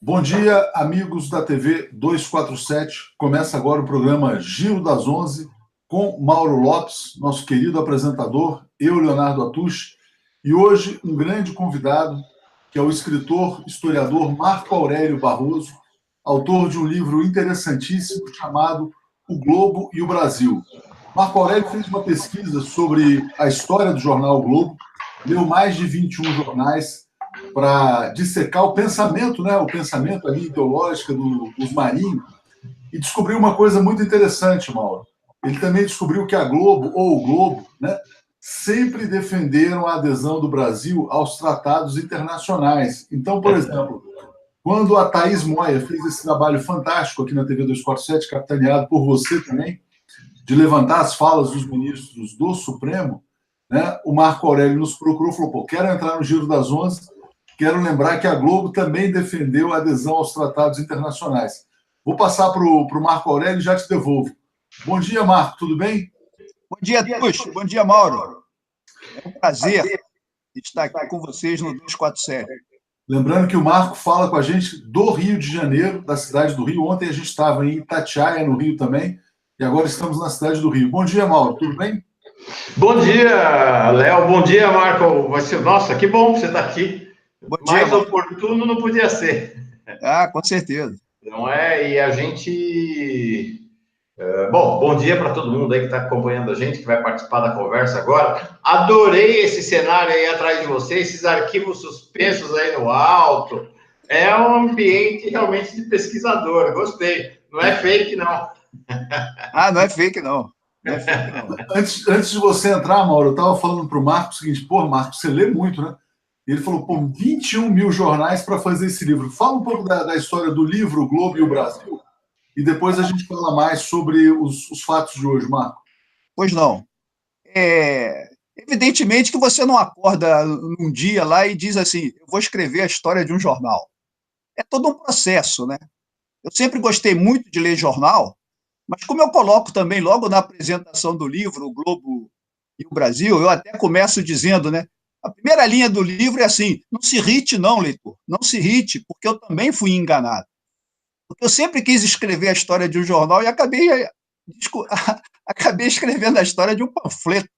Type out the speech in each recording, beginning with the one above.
Bom dia, amigos da TV 247. Começa agora o programa Giro das 11 com Mauro Lopes, nosso querido apresentador, eu, Leonardo Atush, e hoje um grande convidado, que é o escritor, historiador Marco Aurélio Barroso, autor de um livro interessantíssimo chamado O Globo e o Brasil. Marco Aurélio fez uma pesquisa sobre a história do jornal o Globo, leu mais de 21 jornais, para dissecar o pensamento, né? O pensamento ali ideológico dos marinhos, e descobriu uma coisa muito interessante, Mauro. Ele também descobriu que a Globo, ou o Globo, né, sempre defenderam a adesão do Brasil aos tratados internacionais. Então, por exemplo, quando a Thaís Moia fez esse trabalho fantástico aqui na TV 247, capitaneado por você também, de levantar as falas dos ministros do Supremo, né, o Marco Aurélio nos procurou e falou: pô, quero entrar no Giro das 11. Quero lembrar que a Globo também defendeu a adesão aos tratados internacionais. Vou passar para o Marco Aurélio e já te devolvo. Bom dia, Marco, tudo bem? Bom dia, Tuxo. Bom dia, Mauro. É um prazer estar aqui com vocês no 247. Lembrando que o Marco fala com a gente do Rio de Janeiro, da cidade do Rio. Ontem a gente estava em Itatiaia, no Rio também, e agora estamos na cidade do Rio. Bom dia, Mauro, tudo bem? Bom dia, Léo. Bom dia, Marco. Nossa, que bom que você está aqui. Bom dia, mais oportuno não podia ser. Ah, com certeza. Não é? E a gente... Bom dia para todo mundo aí que está acompanhando a gente, que vai participar da conversa agora. Adorei esse cenário aí atrás de vocês, esses arquivos suspensos aí no alto. É um ambiente realmente de pesquisador. Gostei. Não é fake, não. Ah, não é fake, não. Antes de você entrar, Mauro, eu estava falando para o Marco o seguinte: pô, Marco, você lê muito, né? Ele falou: pô, 21 mil jornais para fazer esse livro. Fala um pouco da história do livro O Globo e o Brasil, e depois a gente fala mais sobre os fatos de hoje, Marco. Pois não. Evidentemente que você não acorda num dia lá e diz assim: eu vou escrever a história de um jornal. É todo um processo, né? Eu sempre gostei muito de ler jornal, mas como eu coloco também logo na apresentação do livro O Globo e o Brasil, eu até começo dizendo, né? A primeira linha do livro é assim: não se irrite não, leitor, não se irrite, porque eu também fui enganado. Porque eu sempre quis escrever a história de um jornal e acabei escrevendo a história de um panfleto.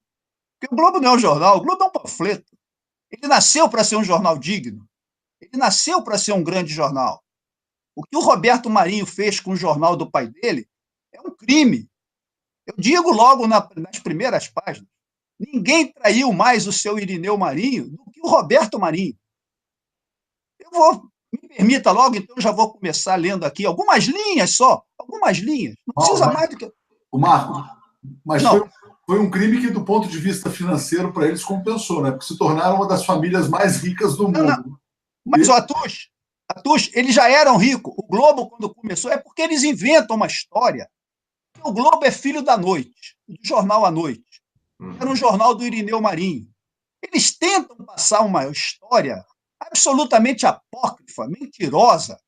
Porque o Globo não é um jornal, o Globo é um panfleto. Ele nasceu para ser um jornal digno, ele nasceu para ser um grande jornal. O que o Roberto Marinho fez com o jornal do pai dele é um crime. Eu digo logo nas primeiras páginas: ninguém traiu mais o seu Irineu Marinho do que o Roberto Marinho. Me permita logo, então já vou começar lendo aqui algumas linhas só, algumas linhas. Não precisa mais do que... O Marco, mas foi um crime que, do ponto de vista financeiro, para eles compensou, né? Porque se tornaram uma das famílias mais ricas do mundo. Não. Mas o Atush, eles já eram ricos. O Globo, quando começou, é porque eles inventam uma história. O Globo é filho da noite, do jornal à noite. Era um jornal do Irineu Marinho. Eles tentam passar uma história absolutamente apócrifa, mentirosa,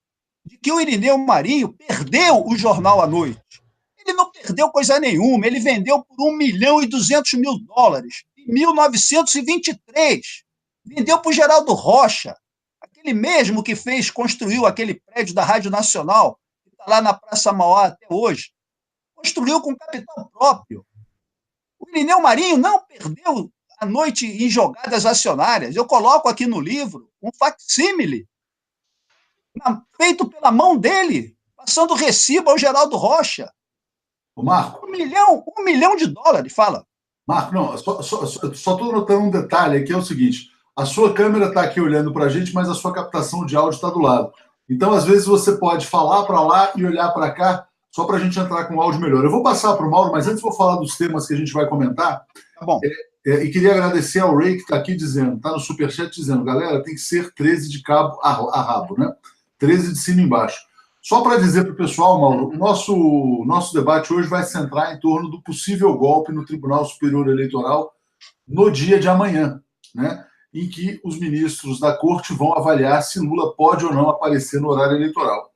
de que o Irineu Marinho perdeu o jornal à noite. Ele não perdeu coisa nenhuma, ele vendeu por $1.200.000 em 1923. Vendeu para o Geraldo Rocha, aquele mesmo que construiu aquele prédio da Rádio Nacional, que está lá na Praça Mauá até hoje. Construiu com capital próprio. O Irineu Marinho não perdeu a noite em jogadas acionárias. Eu coloco aqui no livro um facsímile feito pela mão dele, passando recibo ao Geraldo Rocha. O Marco, $1 milhão, fala. Marco, não, só estou notando um detalhe aqui, é o seguinte: a sua câmera está aqui olhando para a gente, mas a sua captação de áudio está do lado. Então, às vezes, você pode falar para lá e olhar para cá, só para a gente entrar com o áudio melhor. Eu vou passar para o Mauro, mas antes vou falar dos temas que a gente vai comentar. Tá bom. E queria agradecer ao Ray, que está aqui dizendo, está no Superchat dizendo: galera, tem que ser 13 de cabo a rabo, né? 13 de cima e embaixo. Só para dizer para o pessoal, Mauro, o nosso debate hoje vai centrar em torno do possível golpe no Tribunal Superior Eleitoral no dia de amanhã, né? Em que os ministros da Corte vão avaliar se Lula pode ou não aparecer no horário eleitoral.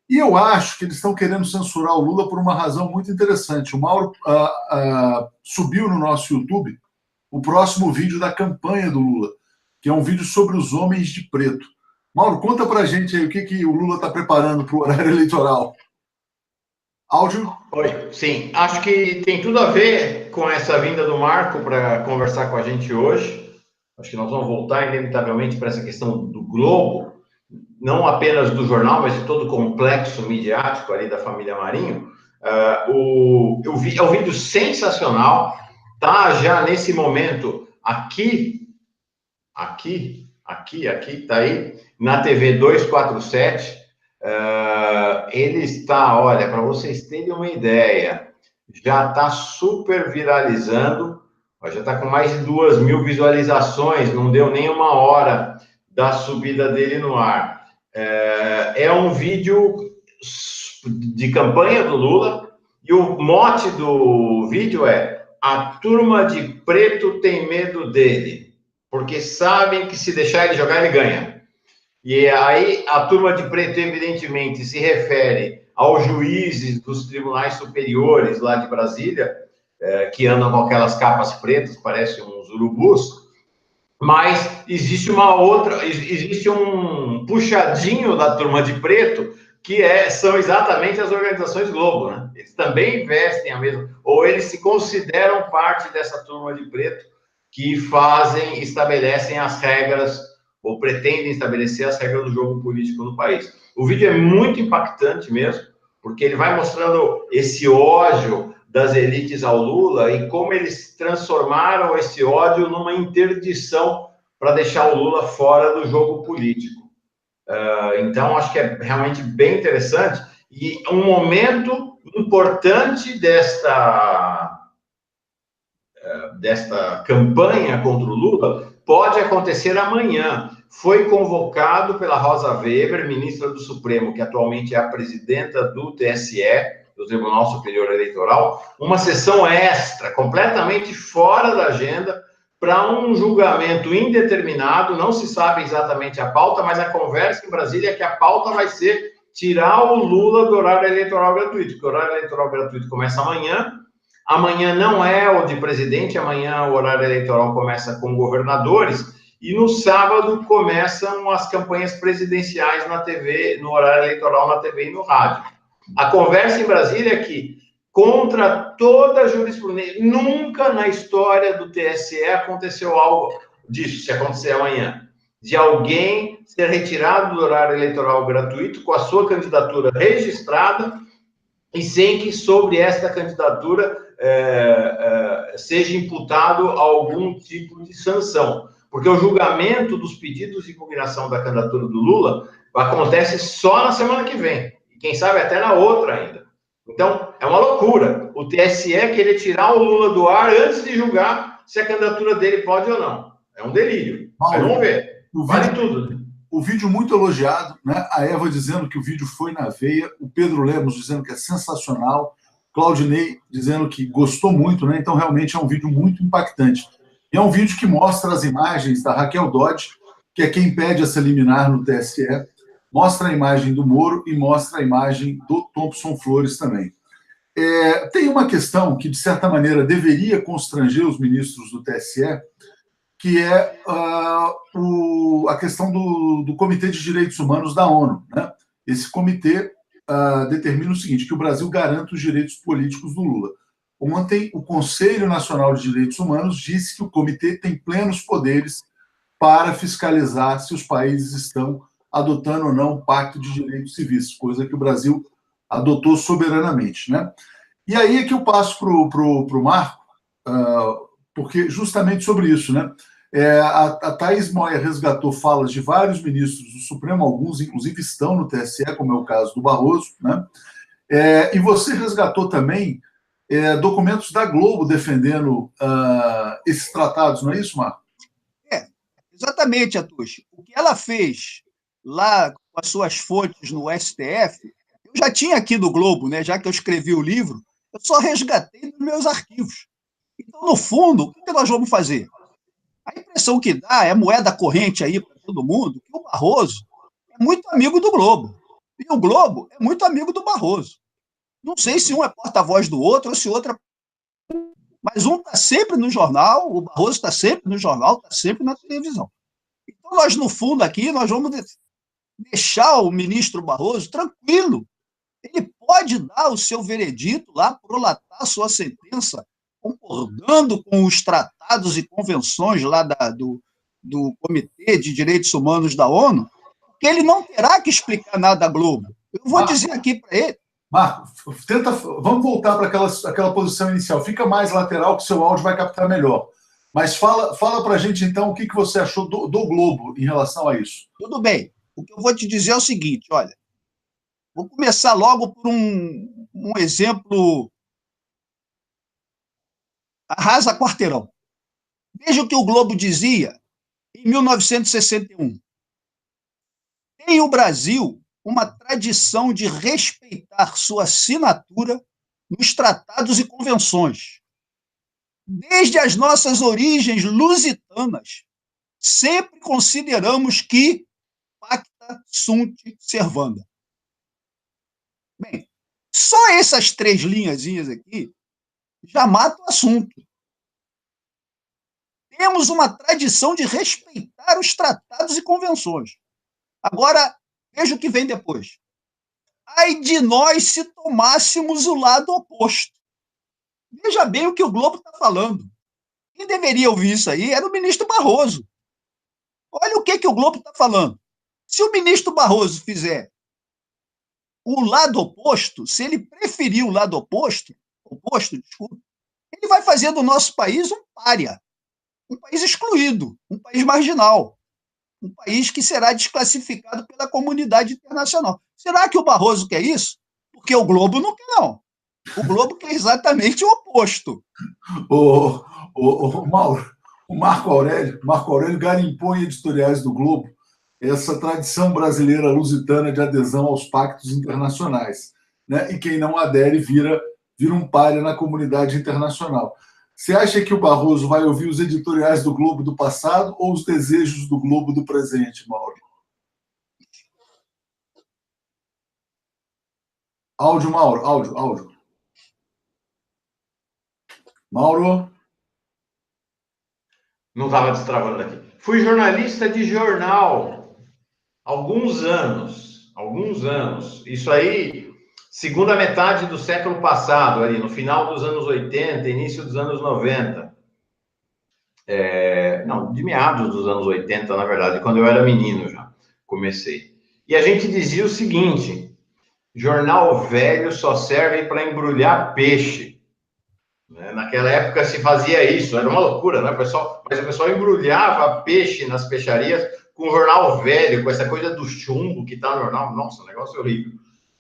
E eu acho que eles estão querendo censurar o Lula por uma razão muito interessante. O Mauro subiu no nosso YouTube o próximo vídeo da campanha do Lula, que é um vídeo sobre os homens de preto. Mauro, conta pra gente aí o que o Lula está preparando para o horário eleitoral. Áudio? Oi, sim. Acho que tem tudo a ver com essa vinda do Marco para conversar com a gente hoje. Acho que nós vamos voltar inevitavelmente para essa questão do Globo, não apenas do jornal, mas de todo o complexo midiático ali da família Marinho. É um vídeo sensacional, tá já nesse momento aqui, tá aí, na TV 247. Ele está, olha, para vocês terem uma ideia, já está super viralizando, já está com mais de 2.000 visualizações, não deu nem uma hora da subida dele no ar. É um vídeo de campanha do Lula, e o mote do vídeo é: a turma de preto tem medo dele, porque sabem que se deixar ele jogar, ele ganha. E aí a turma de preto, evidentemente, se refere aos juízes dos tribunais superiores lá de Brasília, que andam com aquelas capas pretas, parecem uns urubus, mas existe um puxadinho da turma de preto, que são exatamente as organizações Globo, né? Eles também vestem a mesma, ou eles se consideram parte dessa turma de preto que estabelecem as regras, ou pretendem estabelecer as regras do jogo político no país. O vídeo é muito impactante mesmo, porque ele vai mostrando esse ódio das elites ao Lula e como eles transformaram esse ódio numa interdição para deixar o Lula fora do jogo político. Então, acho que é realmente bem interessante e um momento importante desta campanha contra o Lula pode acontecer amanhã. Foi convocado pela Rosa Weber, ministra do Supremo, que atualmente é a presidenta do TSE, do Tribunal Superior Eleitoral, uma sessão extra, completamente fora da agenda, para um julgamento indeterminado. Não se sabe exatamente a pauta, mas a conversa em Brasília é que a pauta vai ser tirar o Lula do horário eleitoral gratuito, porque o horário eleitoral gratuito começa amanhã. Amanhã não é o de presidente, amanhã o horário eleitoral começa com governadores, e no sábado começam as campanhas presidenciais na TV, no horário eleitoral na TV e no rádio. A conversa em Brasília é que, contra toda a jurisprudência, nunca na história do TSE aconteceu algo disso, se acontecer amanhã, de alguém ser retirado do horário eleitoral gratuito com a sua candidatura registrada e sem que sobre esta candidatura seja imputado algum tipo de sanção. Porque o julgamento dos pedidos de impugnação da candidatura do Lula acontece só na semana que vem, e quem sabe até na outra ainda. Então, é uma loucura o TSE querer tirar o Lula do ar antes de julgar se a candidatura dele pode ou não. É um delírio. Mas vamos ver. Vale tudo. O vídeo muito elogiado, né? A Eva dizendo que o vídeo foi na veia, o Pedro Lemos dizendo que é sensacional, Claudinei dizendo que gostou muito, né? Então, realmente é um vídeo muito impactante. E é um vídeo que mostra as imagens da Raquel Dodge, que é quem pede essa liminar no TSE, mostra a imagem do Moro e mostra a imagem do Thompson Flores também. Tem uma questão que, de certa maneira, deveria constranger os ministros do TSE, que é a questão do Comitê de Direitos Humanos da ONU, né? Esse comitê determina o seguinte, que o Brasil garanta os direitos políticos do Lula. Ontem, o Conselho Nacional de Direitos Humanos disse que o comitê tem plenos poderes para fiscalizar se os países estão adotando ou não o Pacto de Direitos Civis, coisa que o Brasil adotou soberanamente, né? E aí é que eu passo para o Marco, porque justamente sobre isso, né? A Thaís Moia resgatou falas de vários ministros do Supremo, alguns inclusive estão no TSE, como é o caso do Barroso, né? E você resgatou também documentos da Globo defendendo esses tratados, não é isso, Marco? Exatamente, Atush. O que ela fez lá com as suas fontes no STF, eu já tinha aqui do Globo, né? Já que eu escrevi o livro, eu só resgatei dos meus arquivos. Então, no fundo, o que nós vamos fazer? A impressão que dá é moeda corrente aí para todo mundo, que o Barroso é muito amigo do Globo. E o Globo é muito amigo do Barroso. Não sei se um é porta-voz do outro ou se outro é... Mas um está sempre no jornal, o Barroso está sempre no jornal, está sempre na televisão. Então, nós, no fundo, aqui, nós vamos deixar o ministro Barroso tranquilo. Ele pode dar o seu veredito lá, prolatar a sua sentença, concordando com os tratados e convenções lá do Comitê de Direitos Humanos da ONU, porque ele não terá que explicar nada à Globo. Eu vou dizer aqui para ele. Marco, vamos voltar para aquela posição inicial. Fica mais lateral, que seu áudio vai captar melhor. Mas fala para a gente, então, o que você achou do Globo em relação a isso. Tudo bem. O que eu vou te dizer é o seguinte, olha, vou começar logo por um exemplo arrasa quarteirão. Veja o que o Globo dizia em 1961. Tem o Brasil uma tradição de respeitar sua assinatura nos tratados e convenções. Desde as nossas origens lusitanas, sempre consideramos que pacta sunt servanda. Bem, só essas 3 linhazinhas aqui já matam o assunto. Temos uma tradição de respeitar os tratados e convenções. Agora, veja o que vem depois. Ai de nós se tomássemos o lado oposto. Veja bem o que o Globo está falando. Quem deveria ouvir isso aí era o ministro Barroso. Olha o que o Globo está falando. Se o ministro Barroso fizer o lado oposto, se ele preferir o lado oposto, desculpa, ele vai fazer do nosso país um pária, um país excluído, um país marginal, um país que será desclassificado pela comunidade internacional. Será que o Barroso quer isso? Porque o Globo não quer, não. O Globo quer exatamente o oposto. Mauro, o Marco Aurélio garimpou em editoriais do Globo essa tradição brasileira lusitana de adesão aos pactos internacionais, né? E quem não adere vira um pária na comunidade internacional. Você acha que o Barroso vai ouvir os editoriais do Globo do passado ou os desejos do Globo do presente, Mauro? Áudio, Mauro, áudio. Mauro? Não estava destravando aqui. Fui jornalista de jornal alguns anos. Isso aí, segunda metade do século passado, ali, no final dos anos 80, início dos anos 90. Não, de meados dos anos 80, na verdade, quando eu era menino já, comecei. E a gente dizia o seguinte: jornal velho só serve para embrulhar peixe. Naquela época se fazia isso, era uma loucura, né? Mas o pessoal embrulhava peixe nas peixarias com jornal velho, com essa coisa do chumbo que tá no jornal. Nossa, um negócio horrível.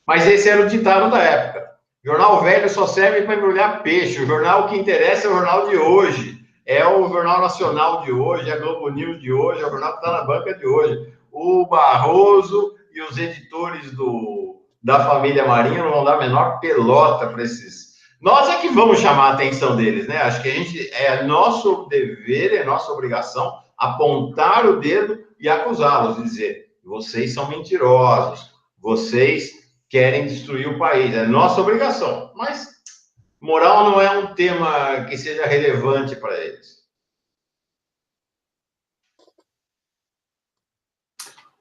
Mas esse era o ditado da época. Jornal velho só serve para embrulhar peixe. O jornal que interessa é o jornal de hoje. É o Jornal Nacional de hoje, é a Globo News de hoje, é o jornal que está na banca de hoje. O Barroso e os editores da família Marinho não vão dar a menor pelota para esses. Nós é que vamos chamar a atenção deles, né? Acho que é nosso dever, é nossa obrigação apontar o dedo e acusá-los, e dizer: vocês são mentirosos, vocês querem destruir o país. É nossa obrigação. Mas moral não é um tema que seja relevante para eles.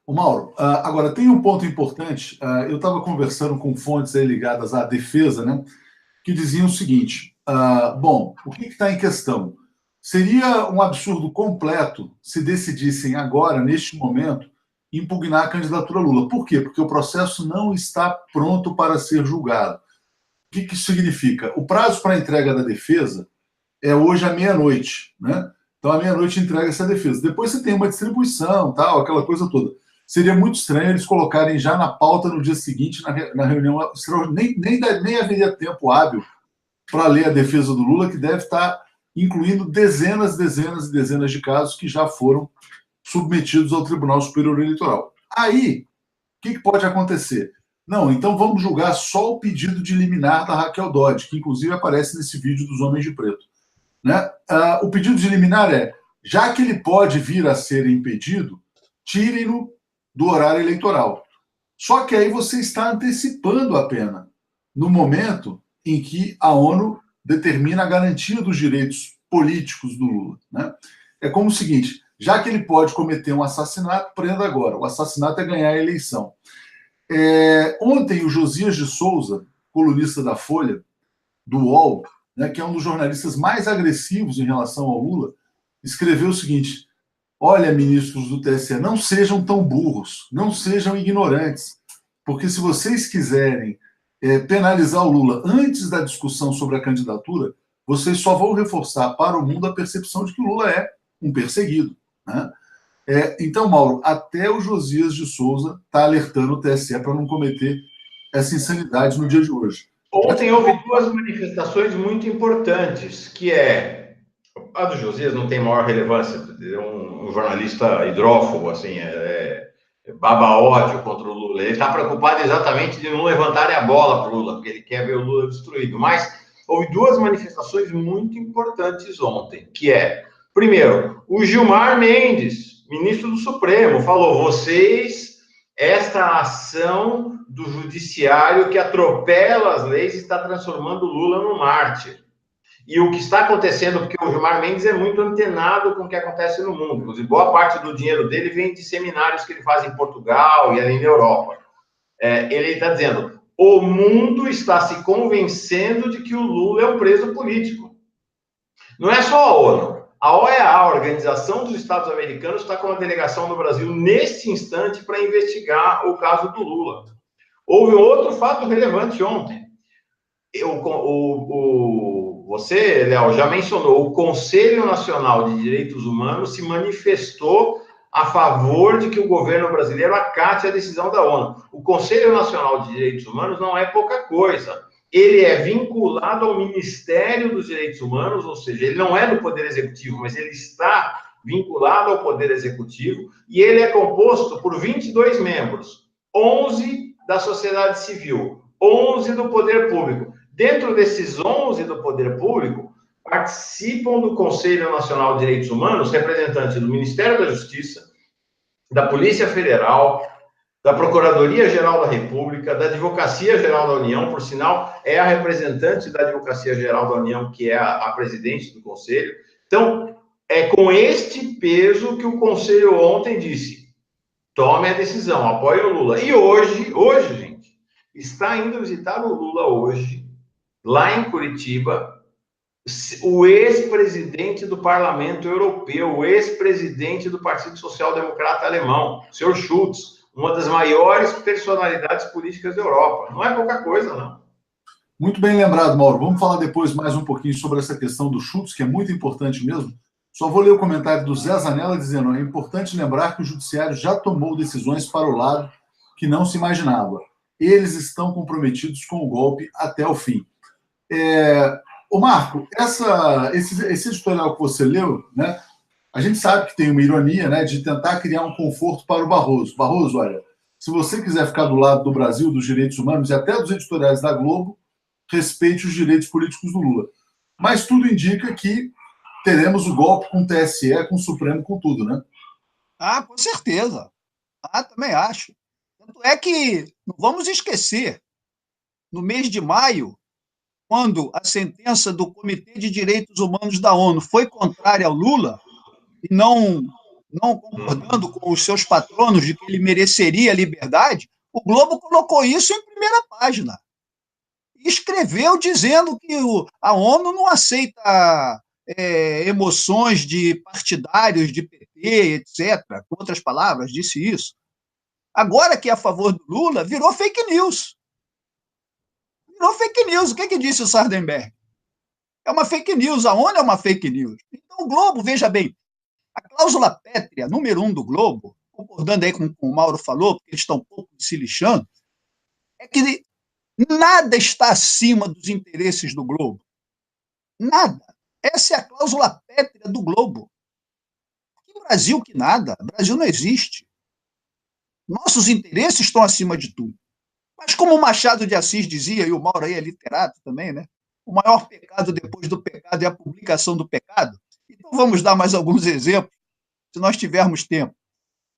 Ô Mauro, agora tem um ponto importante. Eu estava conversando com fontes aí ligadas à defesa, né, que diziam o seguinte: bom, o que está em questão? Seria um absurdo completo se decidissem agora, neste momento, impugnar a candidatura Lula. Por quê? Porque o processo não está pronto para ser julgado. O que isso significa? O prazo para a entrega da defesa é hoje à meia-noite, né? Então, à meia-noite entrega essa defesa. Depois você tem uma distribuição, tal, aquela coisa toda. Seria muito estranho eles colocarem já na pauta no dia seguinte, na reunião. Nem haveria tempo hábil para ler a defesa do Lula, que deve estar incluindo dezenas e dezenas de casos que já foram submetidos ao Tribunal Superior Eleitoral. Aí, o que pode acontecer? Não, então vamos julgar só o pedido de liminar da Raquel Dodge, que inclusive aparece nesse vídeo dos Homens de Preto. Né? O pedido de liminar é: já que ele pode vir a ser impedido, tirem-no do horário eleitoral. Só que aí você está antecipando a pena no momento em que a ONU determina a garantia dos direitos políticos do Lula. Né? É como o seguinte: já que ele pode cometer um assassinato, prenda agora. O assassinato é ganhar a eleição. Ontem, o Josias de Souza, colunista da Folha, do UOL, né, que é um dos jornalistas mais agressivos em relação ao Lula, escreveu o seguinte: olha, ministros do TSE, não sejam tão burros, não sejam ignorantes, porque se vocês quiserem penalizar o Lula antes da discussão sobre a candidatura, vocês só vão reforçar para o mundo a percepção de que o Lula é um perseguido, né? Então, Mauro, até o Josias de Souza está alertando o TSE para não cometer essa insanidade no dia de hoje. Ontem houve duas manifestações muito importantes, que a do Josias não tem maior relevância, é um jornalista hidrófobo, assim, baba ódio contra o Lula. Ele está preocupado exatamente de não levantarem a bola para o Lula, porque ele quer ver o Lula destruído. Mas houve duas manifestações muito importantes ontem, que primeiro, o Gilmar Mendes, ministro do Supremo, falou: esta ação do judiciário que atropela as leis está transformando o Lula num mártir. E o que está acontecendo, porque o Gilmar Mendes é muito antenado com o que acontece no mundo. Inclusive, boa parte do dinheiro dele vem de seminários que ele faz em Portugal e ali na Europa. Ele está dizendo: o mundo está se convencendo de que o Lula é um preso político. Não é só a ONU. A OEA, a Organização dos Estados Americanos, está com uma delegação no Brasil neste instante para investigar o caso do Lula. Houve outro fato relevante ontem. Você, Léo, já mencionou, o Conselho Nacional de Direitos Humanos se manifestou a favor de que o governo brasileiro acate a decisão da ONU. O Conselho Nacional de Direitos Humanos não é pouca coisa. Ele é vinculado ao Ministério dos Direitos Humanos, ou seja, ele não é do Poder Executivo, mas ele está vinculado ao Poder Executivo, e ele é composto por 22 membros, 11 da sociedade civil, 11 do Poder Público. Dentro desses 11 do Poder Público, participam do Conselho Nacional de Direitos Humanos representantes do Ministério da Justiça, da Polícia Federal, da Procuradoria-Geral da República, da Advocacia-Geral da União, por sinal, é a representante da Advocacia-Geral da União que é a presidente do Conselho. Então, é com este peso que o Conselho ontem disse: tome a decisão, apoie o Lula. E hoje, gente, está indo visitar o Lula hoje, lá em Curitiba, o ex-presidente do Parlamento Europeu, o ex-presidente do Partido Social Democrata Alemão, o senhor Schulz, uma das maiores personalidades políticas da Europa. Não é pouca coisa, não. Muito bem lembrado, Mauro. Vamos falar depois mais um pouquinho sobre essa questão do Schulz, que é muito importante mesmo. Só vou ler o comentário do Zé Zanella dizendo: é importante lembrar que o judiciário já tomou decisões para o lado que não se imaginava. Eles estão comprometidos com o golpe até o fim. Ô Marco, esse editorial que você leu, né, a gente sabe que tem uma ironia, né, de tentar criar um conforto para o Barroso. Barroso, olha, se você quiser ficar do lado do Brasil, dos direitos humanos e até dos editoriais da Globo, respeite os direitos políticos do Lula. Mas tudo indica que teremos o golpe com o TSE, com o Supremo, com tudo, né? Com certeza. Também acho. Tanto é que, não vamos esquecer, no mês de maio, quando a sentença do Comitê de Direitos Humanos da ONU foi contrária ao Lula, e não concordando com os seus patronos de que ele mereceria liberdade, o Globo colocou isso em primeira página. E escreveu dizendo que a ONU não aceita emoções de partidários de PT, etc. Com outras palavras, disse isso. Agora que é a favor do Lula, virou fake news. Virou fake news. O que disse o Sardenberg? É uma fake news. A ONU é uma fake news. Então, o Globo, veja bem, a cláusula pétrea, número 1 do Globo, concordando aí com o que o Mauro falou, porque eles estão um pouco se lixando, é que nada está acima dos interesses do Globo. Nada. Essa é a cláusula pétrea do Globo. Que Brasil que nada. Brasil não existe. Nossos interesses estão acima de tudo. Mas como o Machado de Assis dizia, e o Mauro aí é literato também, né? O maior pecado depois do pecado é a publicação do pecado. Então vamos dar mais alguns exemplos, se nós tivermos tempo.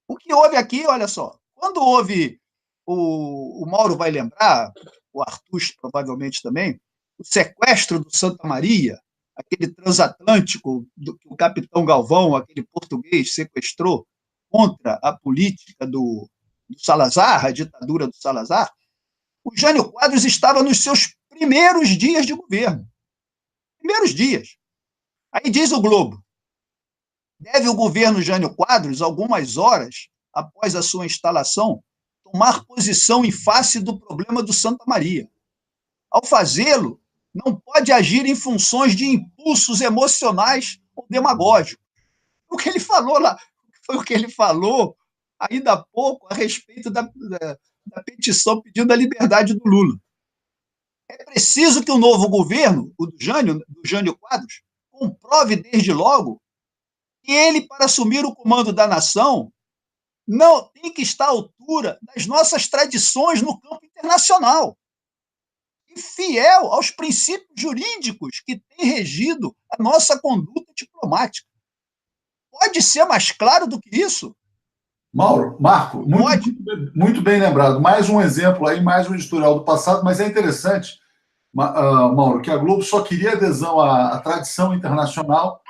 O que houve aqui, olha só, quando houve, o Mauro vai lembrar, o Arthur provavelmente também, o sequestro do Santa Maria, aquele transatlântico que o capitão Galvão, aquele português, sequestrou contra a política do Salazar, a ditadura do Salazar, o Jânio Quadros estava nos seus primeiros dias de governo. Primeiros dias. Aí diz o Globo, deve o governo Jânio Quadros, algumas horas após a sua instalação, tomar posição em face do problema do Santa Maria. Ao fazê-lo, não pode agir em funções de impulsos emocionais ou demagógicos. O que ele falou lá, foi o que ele falou ainda há pouco a respeito da petição pedindo a liberdade do Lula. É preciso que o novo governo, o do Jânio Quadros, comprove desde logo que ele, para assumir o comando da nação, não tem que estar à altura das nossas tradições no campo internacional e fiel aos princípios jurídicos que têm regido a nossa conduta diplomática. Pode ser mais claro do que isso? Marco, muito bem lembrado. Mais um exemplo aí, mais um editorial do passado, mas é interessante, Mauro, que a Globo só queria adesão à tradição internacional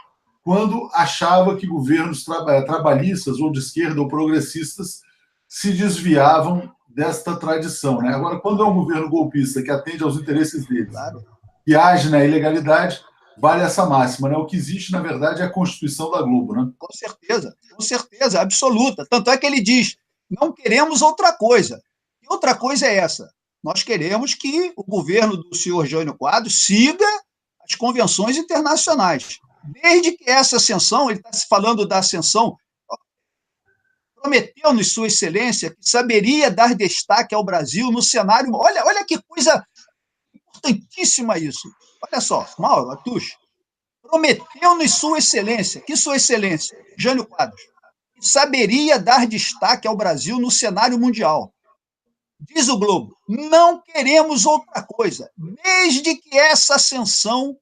quando achava que governos trabalhistas ou de esquerda ou progressistas se desviavam desta tradição, né? Agora, quando é um governo golpista que atende aos interesses deles, claro, e age na ilegalidade, vale essa máxima, né? O que existe, na verdade, é a Constituição da Globo, né? Com certeza, absoluta. Tanto é que ele diz, não queremos outra coisa. E outra coisa é essa. Nós queremos que o governo do senhor Jânio Quadros siga as convenções internacionais. Desde que essa ascensão, ele está se falando da ascensão, prometeu-nos Sua Excelência que saberia dar destaque ao Brasil no cenário. Olha que coisa importantíssima isso. Olha só, Mauro, Atush, prometeu-nos Sua Excelência, que Sua Excelência, Jânio Quadros, que saberia dar destaque ao Brasil no cenário mundial. Diz o Globo, não queremos outra coisa, desde que essa ascensão,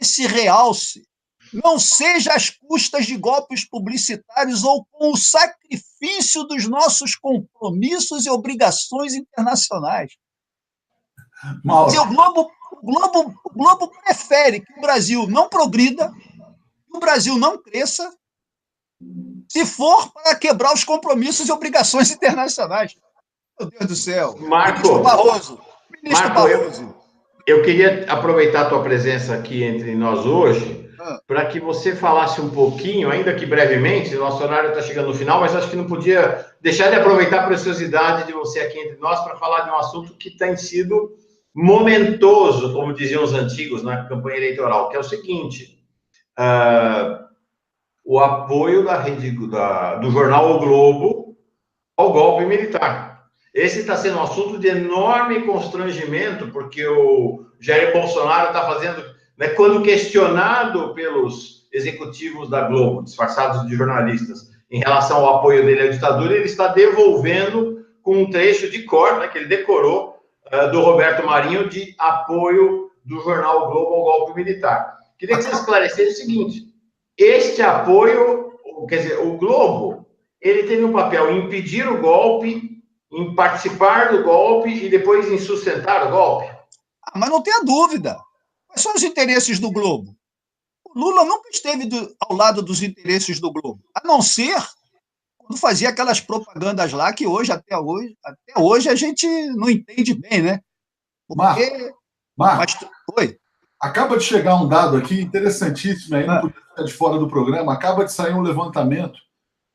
esse realce, não seja às custas de golpes publicitários ou com o sacrifício dos nossos compromissos e obrigações internacionais. Mas o Globo prefere que o Brasil não progrida, que o Brasil não cresça, se for para quebrar os compromissos e obrigações internacionais. Meu Deus do céu. Ministro Barroso. Eu queria aproveitar a tua presença aqui entre nós hoje para que você falasse um pouquinho, ainda que brevemente, nosso horário está chegando no final, mas acho que não podia deixar de aproveitar a preciosidade de você aqui entre nós para falar de um assunto que tem sido momentoso, como diziam os antigos na campanha eleitoral, que é o seguinte, o apoio da rede do jornal O Globo ao golpe militar. Esse está sendo um assunto de enorme constrangimento, porque o Jair Bolsonaro está fazendo, né, quando questionado pelos executivos da Globo, disfarçados de jornalistas, em relação ao apoio dele à ditadura, ele está devolvendo com um trecho de cor, né, que ele decorou, do Roberto Marinho, de apoio do jornal o Globo ao golpe militar. Queria que você esclarecesse o seguinte, este apoio, quer dizer, o Globo, ele teve um papel em impedir o golpe, em participar do golpe e depois em sustentar o golpe? Mas não tenha dúvida. Quais são os interesses do Globo? O Lula nunca esteve ao lado dos interesses do Globo, a não ser quando fazia aquelas propagandas lá que até hoje a gente não entende bem, né? Porque... Marco, Oi. Acaba de chegar um dado aqui interessantíssimo, aí não podia ficar de fora do programa, acaba de sair um levantamento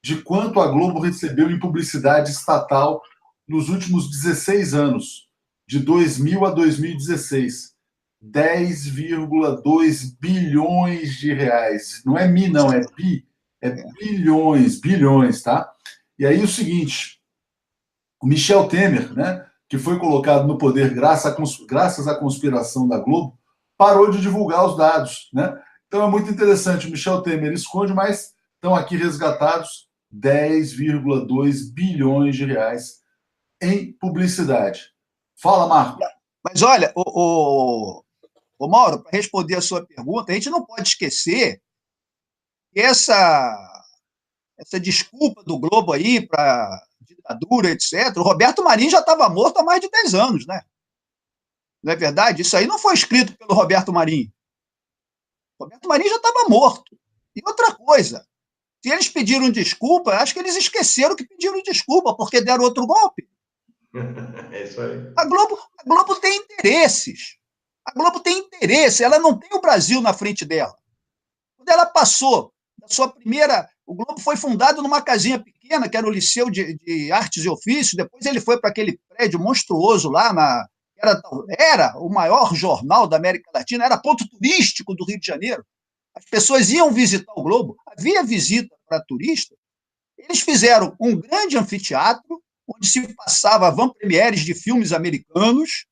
de quanto a Globo recebeu em publicidade estatal nos últimos 16 anos, de 2000 a 2016. 10,2 bilhões de reais. Não é mi, não, é bi. É bilhões, tá? E aí o seguinte, o Michel Temer, né, que foi colocado no poder graças à conspiração da Globo, parou de divulgar os dados, né? Então é muito interessante, o Michel Temer esconde, mas estão aqui resgatados 10,2 bilhões de reais em publicidade. Fala, Marco. Mas olha, o Mauro, para responder a sua pergunta, a gente não pode esquecer que essa desculpa do Globo aí para ditadura, etc., o Roberto Marinho já estava morto há mais de 10 anos, né? Não é verdade? Isso aí não foi escrito pelo Roberto Marinho. Roberto Marinho já estava morto. E outra coisa, se eles pediram desculpa, acho que eles esqueceram que pediram desculpa, porque deram outro golpe. É isso aí. A Globo tem interesses. A Globo tem interesse, ela não tem o Brasil na frente dela. Quando ela passou da sua primeira... O Globo foi fundado numa casinha pequena, que era o Liceu de Artes e Ofícios, depois ele foi para aquele prédio monstruoso lá, era o maior jornal da América Latina, era ponto turístico do Rio de Janeiro. As pessoas iam visitar o Globo, havia visita para turistas. Eles fizeram um grande anfiteatro, onde se passava avant-premières de filmes americanos,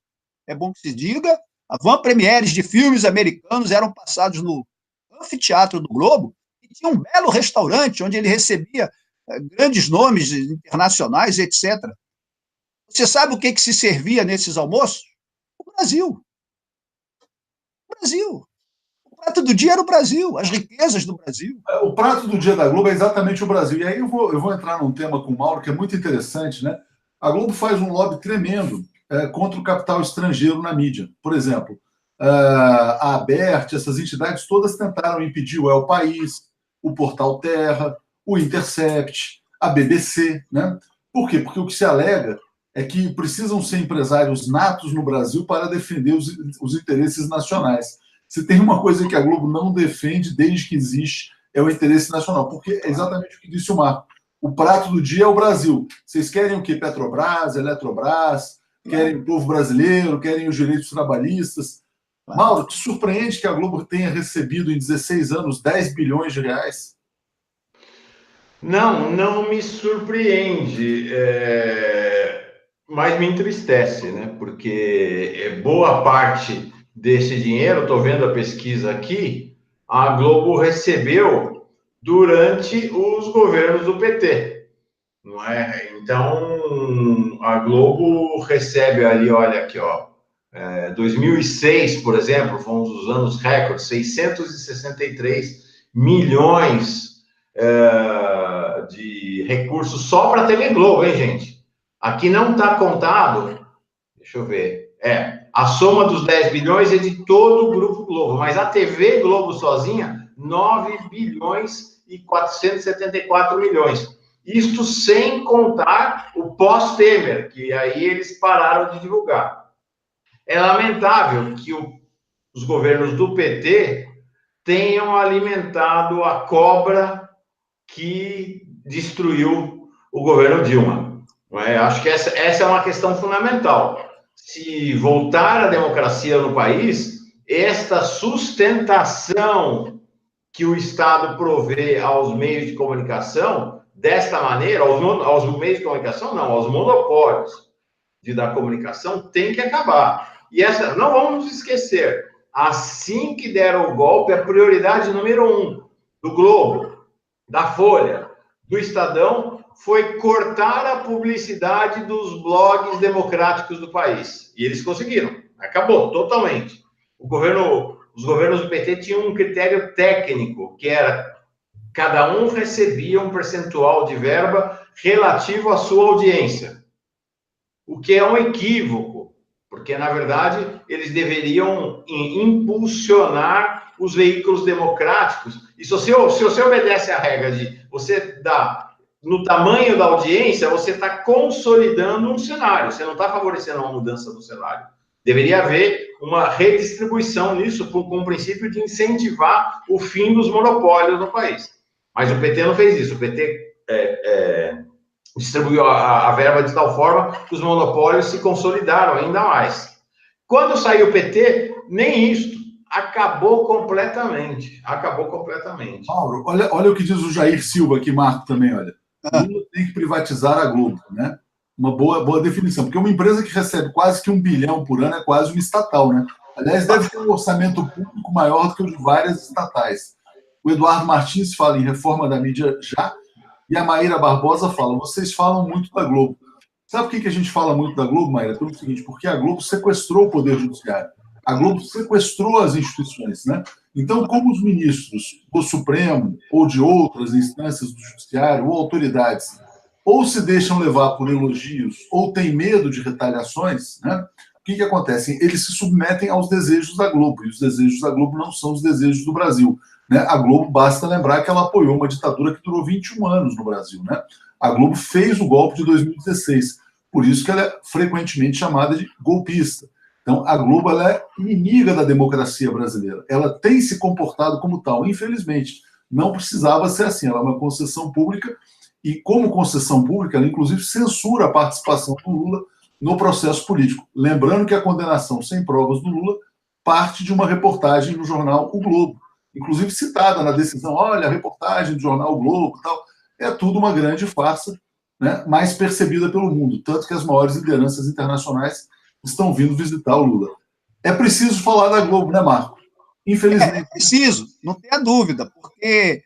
é bom que se diga, avant-premières de filmes americanos eram passados no anfiteatro do Globo, e tinha um belo restaurante onde ele recebia grandes nomes internacionais, etc. Você sabe o que se servia nesses almoços? O Brasil. O Brasil. O prato do dia era o Brasil, as riquezas do Brasil. O prato do dia da Globo é exatamente o Brasil. E aí eu vou entrar num tema com o Mauro, que é muito interessante, né? A Globo faz um lobby tremendo contra o capital estrangeiro na mídia. Por exemplo, a Abert, essas entidades todas tentaram impedir o El País, o Portal Terra, o Intercept, a BBC, né? Por quê? Porque o que se alega é que precisam ser empresários natos no Brasil para defender os interesses nacionais. Se tem uma coisa que a Globo não defende desde que existe, é o interesse nacional, porque é exatamente o que disse o Marco. O prato do dia é o Brasil. Vocês querem o quê? Petrobras, Eletrobras, querem o povo brasileiro, querem os direitos trabalhistas. Mauro, te surpreende que a Globo tenha recebido em 16 anos 10 bilhões de reais? Não me surpreende, mas me entristece, né? Porque boa parte desse dinheiro, estou vendo a pesquisa aqui, a Globo recebeu durante os governos do PT, não é? Então, a Globo recebe ali, olha aqui, ó, 2006, por exemplo, foi um dos anos recordes, 663 milhões de recursos só para a TV Globo, hein, gente? Aqui não está contado, deixa eu ver, a soma dos 10 bilhões é de todo o Grupo Globo, mas a TV Globo sozinha, 9 bilhões e 474 milhões. Isto sem contar o pós-Temer, que aí eles pararam de divulgar. É lamentável que os governos do PT tenham alimentado a cobra que destruiu o governo Dilma. Não é? Acho que essa é uma questão fundamental. Se voltar à democracia no país, esta sustentação que o Estado provê aos meios de comunicação, desta maneira, aos meios de comunicação, não, aos monopólios da comunicação, tem que acabar. E não vamos nos esquecer, assim que deram o golpe, a prioridade número 1 do Globo, da Folha, do Estadão, foi cortar a publicidade dos blogs democráticos do país. E eles conseguiram. Acabou, totalmente. Os governos do PT tinham um critério técnico, que era cada um recebia um percentual de verba relativo à sua audiência. O que é um equívoco, porque, na verdade, eles deveriam impulsionar os veículos democráticos. E se você obedece à regra de você dar no tamanho da audiência, você está consolidando um cenário, você não está favorecendo uma mudança do cenário. Deveria haver uma redistribuição nisso, com o princípio de incentivar o fim dos monopólios no país. Mas o PT não fez isso. O PT distribuiu a verba de tal forma que os monopólios se consolidaram ainda mais. Quando saiu o PT, nem isso. Acabou completamente. Mauro, olha o que diz o Jair Silva aqui, Marco, também, olha. Lula tem que privatizar a Globo, né? Uma boa definição, porque uma empresa que recebe quase que 1 bilhão por ano é quase uma estatal, né? Aliás, deve ter um orçamento público maior do que o de várias estatais. O Eduardo Martins fala em reforma da mídia já, e a Maíra Barbosa fala, vocês falam muito da Globo. Sabe por que a gente fala muito da Globo, Maíra? Pelo seguinte, porque a Globo sequestrou o Poder Judiciário. A Globo sequestrou as instituições, né? Então, como os ministros do Supremo ou de outras instâncias do Judiciário ou autoridades ou se deixam levar por elogios ou têm medo de retaliações, né? que acontece? Eles se submetem aos desejos da Globo, e os desejos da Globo não são os desejos do Brasil. Né? A Globo, basta lembrar que ela apoiou uma ditadura que durou 21 anos no Brasil. Né? A Globo fez o golpe de 2016, por isso que ela é frequentemente chamada de golpista. Então, a Globo ela é inimiga da democracia brasileira. Ela tem se comportado como tal. Infelizmente, não precisava ser assim. Ela é uma concessão pública e, como concessão pública, ela, inclusive, censura a participação do Lula no processo político. Lembrando que a condenação sem provas do Lula parte de uma reportagem no jornal O Globo, inclusive citada na decisão. Olha, a reportagem do jornal O Globo e tal. É tudo uma grande farsa, né, mais percebida pelo mundo. Tanto que as maiores lideranças internacionais estão vindo visitar o Lula. É preciso falar da Globo, né, Marco? Infelizmente. É preciso, não tenha dúvida, porque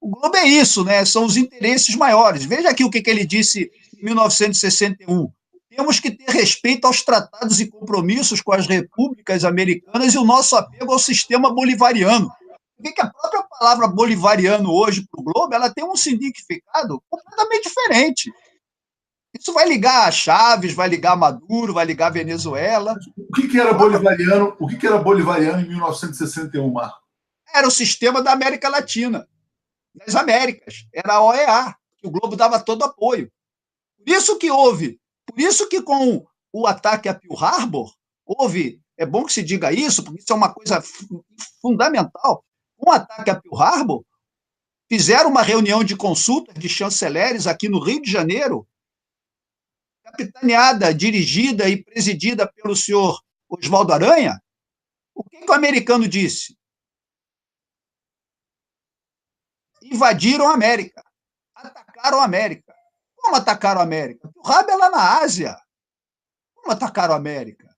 o Globo é isso, né? São os interesses maiores. Veja aqui o que ele disse em 1961. Temos que ter respeito aos tratados e compromissos com as repúblicas americanas e o nosso apego ao sistema bolivariano. Por que a própria palavra bolivariano hoje para o Globo ela tem um significado completamente diferente? Isso vai ligar a Chaves, vai ligar a Maduro, vai ligar a Venezuela. O que era bolivariano? O que era bolivariano em 1961, Marco? Era o sistema da América Latina, das Américas. Era a OEA, que o Globo dava todo apoio. Por isso que com o ataque a Pearl Harbor, é bom que se diga isso, porque isso é uma coisa fundamental, com o ataque a Pearl Harbor, fizeram uma reunião de consultas de chanceleres aqui no Rio de Janeiro, capitaneada, dirigida e presidida pelo senhor Oswaldo Aranha. O que o americano disse? Invadiram a América, atacaram a América. Como atacaram a América? O Pearl Harbor é lá na Ásia. Como atacaram a América?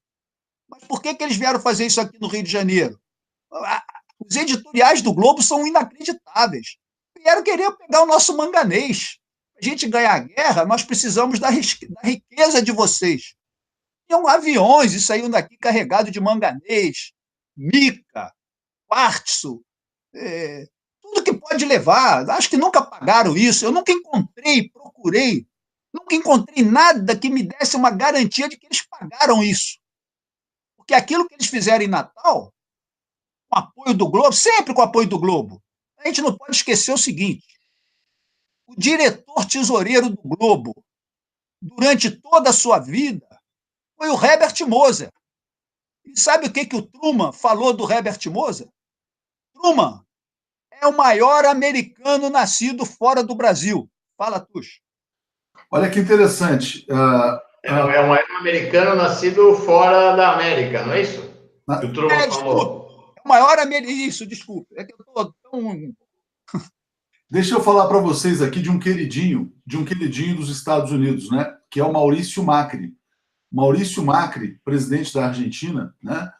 Mas por que eles vieram fazer isso aqui no Rio de Janeiro? Os editoriais do Globo são inacreditáveis. Vieram querer pegar o nosso manganês. Para a gente ganhar a guerra, nós precisamos da riqueza de vocês. Tinham aviões e saíam daqui carregados de manganês, mica, quartzo, tudo que pode levar. Acho que nunca pagaram isso. Eu nunca procurei, nunca encontrei nada que me desse uma garantia de que eles pagaram isso. Porque aquilo que eles fizeram em Natal, com apoio do Globo, sempre com apoio do Globo, a gente não pode esquecer o seguinte: o diretor tesoureiro do Globo, durante toda a sua vida, foi o Herbert Moser. E sabe o que o Truman falou do Herbert Moser? Truman é o maior americano nascido fora do Brasil. Fala, Tuxo. Olha que interessante. É o maior americano nascido fora da América, não é isso? O Truman falou. É o maior americano. Isso, desculpa. É que eu estou tão... Deixa eu falar para vocês aqui de um queridinho dos Estados Unidos, né? Que é o Maurício Macri. Maurício Macri, presidente da Argentina, né?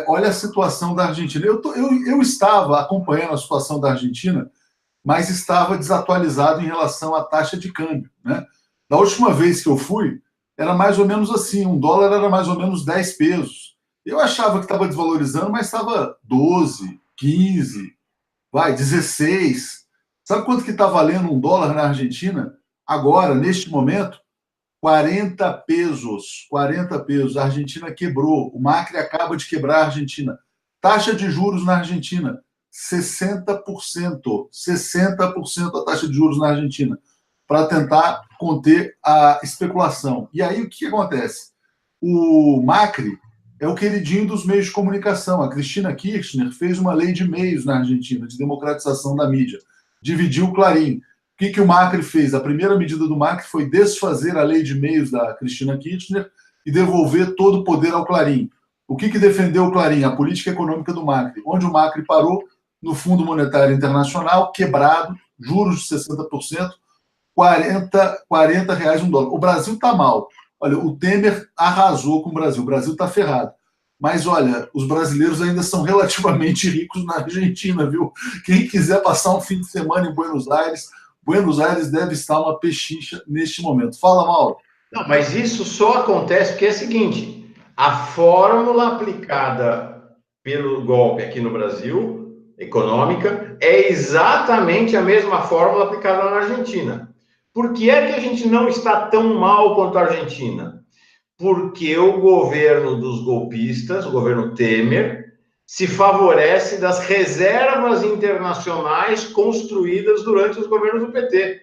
Olha a situação da Argentina. Eu estava acompanhando a situação da Argentina, mas estava desatualizado em relação à taxa de câmbio, né? Da última vez que eu fui, era mais ou menos assim, um dólar era mais ou menos 10 pesos. Eu achava que estava desvalorizando, mas estava 12, 15, 16. Sabe quanto que está valendo um dólar na Argentina? Agora, neste momento, 40 pesos. 40 pesos. A Argentina quebrou. O Macri acaba de quebrar a Argentina. Taxa de juros na Argentina, 60%. 60% a taxa de juros na Argentina, para tentar conter a especulação. E aí, o que acontece? O Macri é o queridinho dos meios de comunicação. A Cristina Kirchner fez uma lei de meios na Argentina, de democratização da mídia. Dividiu o Clarim. O que o Macri fez? A primeira medida do Macri foi desfazer a lei de meios da Cristina Kirchner e devolver todo o poder ao Clarim. O que defendeu o Clarim? A política econômica do Macri. Onde o Macri parou? No Fundo Monetário Internacional, quebrado, juros de 60%, 40 reais um dólar. O Brasil está mal. Olha, o Temer arrasou com o Brasil. O Brasil está ferrado. Mas, olha, os brasileiros ainda são relativamente ricos na Argentina, viu? Quem quiser passar um fim de semana em Buenos Aires deve estar uma pechincha neste momento. Fala, Mauro. Não, mas isso só acontece porque é o seguinte: a fórmula aplicada pelo golpe aqui no Brasil, econômica, é exatamente a mesma fórmula aplicada na Argentina. Por que é que a gente não está tão mal quanto a Argentina? porque o governo dos golpistas, o governo Temer, se favorece das reservas internacionais construídas durante os governos do PT.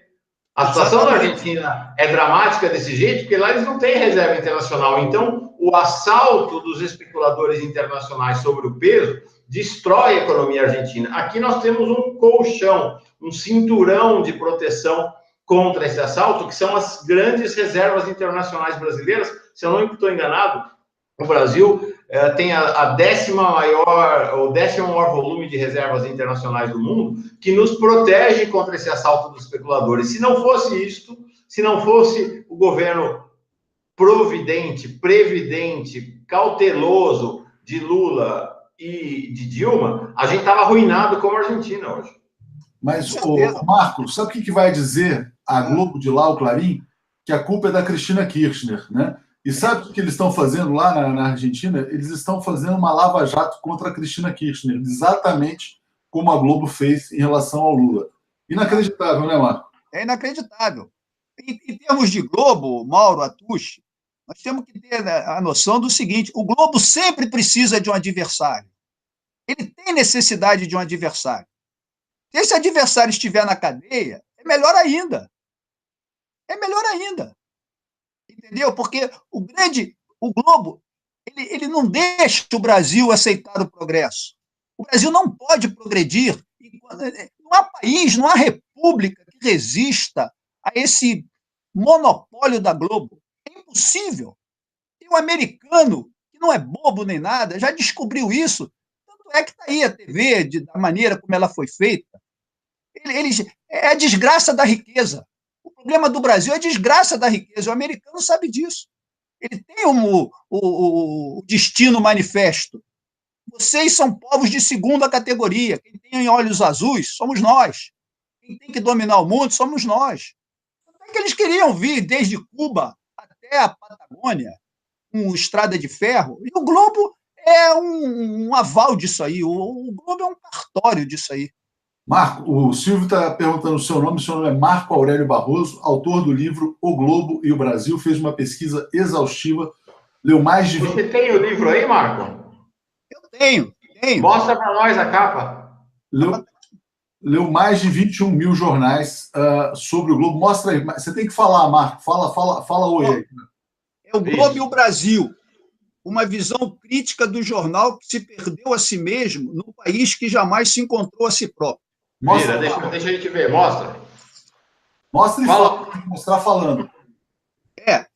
A situação da Argentina é dramática desse jeito, porque lá eles não têm reserva internacional. Então, o assalto dos especuladores internacionais sobre o peso destrói a economia argentina. Aqui nós temos um colchão, um cinturão de proteção contra esse assalto, que são as grandes reservas internacionais brasileiras. Se eu não estou enganado, o Brasil tem a 10ª maior, o 10º maior volume de reservas internacionais do mundo, que nos protege contra esse assalto dos especuladores. Se não fosse isto, se não fosse o governo providente, previdente, cauteloso de Lula e de Dilma, a gente estava arruinado como a Argentina hoje. Mas, Marco, sabe o que vai dizer a Globo de lá, o Clarim? Que a culpa é da Cristina Kirchner, né? E sabe o que eles estão fazendo lá na Argentina? Eles estão fazendo uma lava-jato contra a Cristina Kirchner, exatamente como a Globo fez em relação ao Lula. Inacreditável, né, Marco? É inacreditável. Em termos de Globo, Mauro, Atush, nós temos que ter a noção do seguinte: o Globo sempre precisa de um adversário. Ele tem necessidade de um adversário. Se esse adversário estiver na cadeia, é melhor ainda. É melhor ainda. Entendeu? Porque o Globo, ele não deixa o Brasil aceitar o progresso. O Brasil não pode progredir. Não há país, não há república que resista a esse monopólio da Globo. É impossível. E o americano, que não é bobo nem nada, já descobriu isso. Tanto é que está aí a TV, da maneira como ela foi feita. É a desgraça da riqueza. O problema do Brasil é a desgraça da riqueza. O americano sabe disso. Ele tem o destino manifesto. Vocês são povos de segunda categoria. Quem tem olhos azuis somos nós. Quem tem que dominar o mundo somos nós. Até que eles queriam vir desde Cuba até a Patagônia, com estrada de ferro. E o Globo é um aval disso aí. O Globo é um cartório disso aí. Marco, o Silvio está perguntando o seu nome é Marco Aurélio Barroso, autor do livro O Globo e o Brasil, fez uma pesquisa exaustiva, leu mais de... Você tem o livro aí, Marco? Eu tenho. Mostra para nós a capa. Leu mais de 21 mil jornais sobre o Globo. Mostra aí, você tem que falar, Marco, fala oi aí. É o Globo e o Brasil, uma visão crítica do jornal que se perdeu a si mesmo no país que jamais se encontrou a si próprio. Mostra, deixa a gente ver, mostra. Mostra e fala, tem que mostrar falando.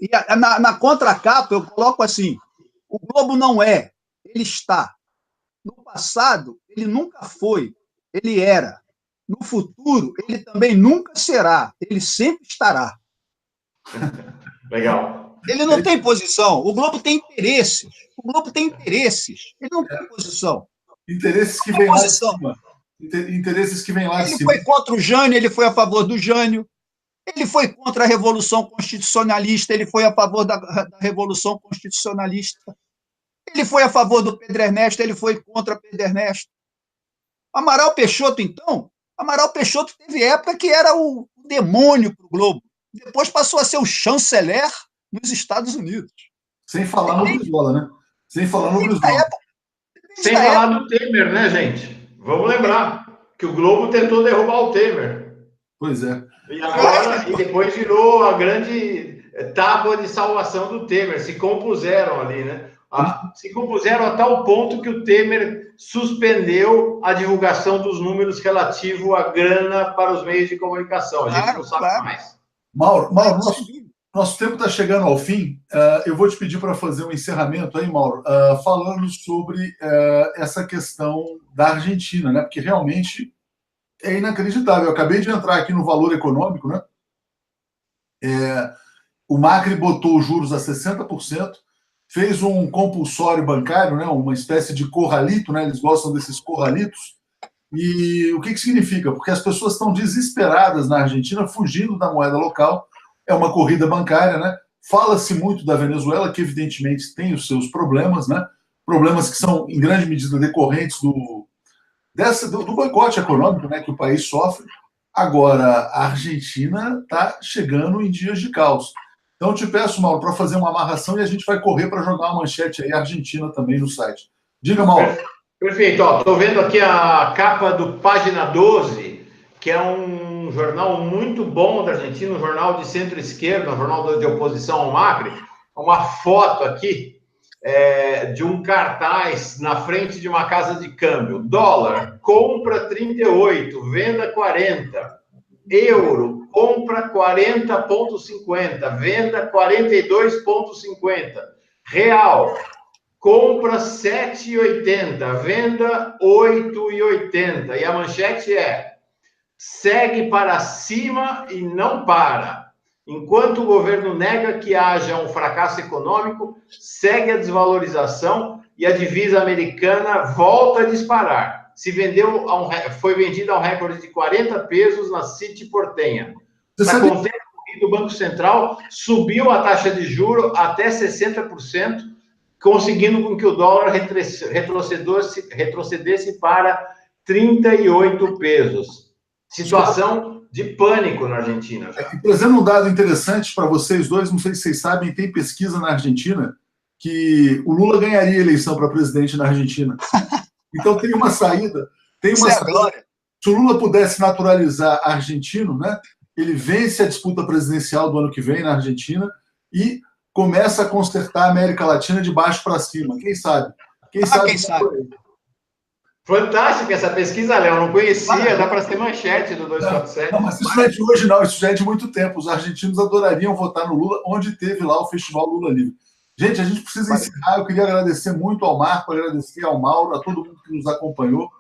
E na contracapa eu coloco assim: o Globo não é, ele está. No passado, ele nunca foi, ele era. No futuro, ele também nunca será, ele sempre estará. Legal. Ele não tem posição, o Globo tem interesses. O Globo tem interesses, ele não tem posição. Interesses que vêm lá de cima. Interesses que vêm lá de cima. Ele foi contra o Jânio, ele foi a favor do Jânio. Ele foi contra a Revolução Constitucionalista, ele foi a favor da Revolução Constitucionalista. Ele foi a favor do Pedro Ernesto, ele foi contra Pedro Ernesto. Amaral Peixoto, então, Amaral Peixoto teve época que era o demônio para o Globo. Depois passou a ser o chanceler nos Estados Unidos. Sem falar no Brizola, né? Sem falar no Brizola. Sem falar do Temer, né, gente? Vamos lembrar que o Globo tentou derrubar o Temer. Pois é. E depois virou a grande tábua de salvação do Temer. Se compuseram ali, né? Se compuseram a tal ponto que o Temer suspendeu a divulgação dos números relativos à grana para os meios de comunicação. A gente não sabe mais. Mauro, nosso tempo está chegando ao fim. Eu vou te pedir para fazer um encerramento aí, Mauro, falando sobre essa questão da Argentina, né? Porque realmente é inacreditável. Eu acabei de entrar aqui no Valor Econômico, né? O Macri botou os juros a 60%, fez um compulsório bancário, né? Uma espécie de corralito, né? Eles gostam desses corralitos. E o que significa? Porque as pessoas estão desesperadas na Argentina, fugindo da moeda local. É uma corrida bancária, né? Fala-se muito da Venezuela, que evidentemente tem os seus problemas, né? Problemas que são, em grande medida, decorrentes do boicote econômico, né, que o país sofre. Agora, a Argentina está chegando em dias de caos. Então, eu te peço, Mauro, para fazer uma amarração e a gente vai correr para jogar uma manchete aí, Argentina também no site. Diga, Mauro. Perfeito. Estou vendo aqui a capa do Página 12, que é um jornal muito bom da Argentina, um jornal de centro-esquerda, um jornal de oposição ao Macri. Uma foto aqui de um cartaz na frente de uma casa de câmbio. Dólar, compra 38, venda 40. Euro, compra 40,50, venda 42,50. Real, compra 7,80, venda 8,80. E a manchete segue para cima e não para. Enquanto o governo nega que haja um fracasso econômico, segue a desvalorização e a divisa americana volta a disparar. Foi vendida a um recorde de 40 pesos na City Portenha. Para conter o Banco Central subiu a taxa de juros até 60%, conseguindo com que o dólar retrocedesse para 38 pesos. Situação de pânico na Argentina. Trazendo um dado interessante para vocês dois, não sei se vocês sabem, tem pesquisa na Argentina que o Lula ganharia a eleição para presidente na Argentina. Então tem uma saída. Se o Lula pudesse naturalizar argentino, né, ele vence a disputa presidencial do ano que vem na Argentina e começa a consertar a América Latina de baixo para cima. Quem sabe? Quem sabe? Fantástica essa pesquisa, Léo. Não conhecia, dá para ser manchete do 247. Não, mas isso não é de hoje, não. Isso já é de muito tempo. Os argentinos adorariam votar no Lula, onde teve lá o Festival Lula Livre. Gente, a gente precisa encerrar. Eu queria agradecer muito ao Marco, agradecer ao Mauro, a todo mundo que nos acompanhou.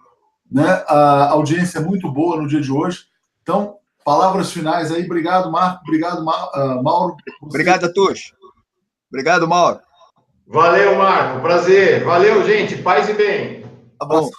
Né? A audiência é muito boa no dia de hoje. Então, palavras finais aí. Obrigado, Marco. Obrigado, Mauro. Obrigado, Tuxo. Obrigado, Mauro. Valeu, Marco. Prazer. Valeu, gente. Paz e bem. Tá bom.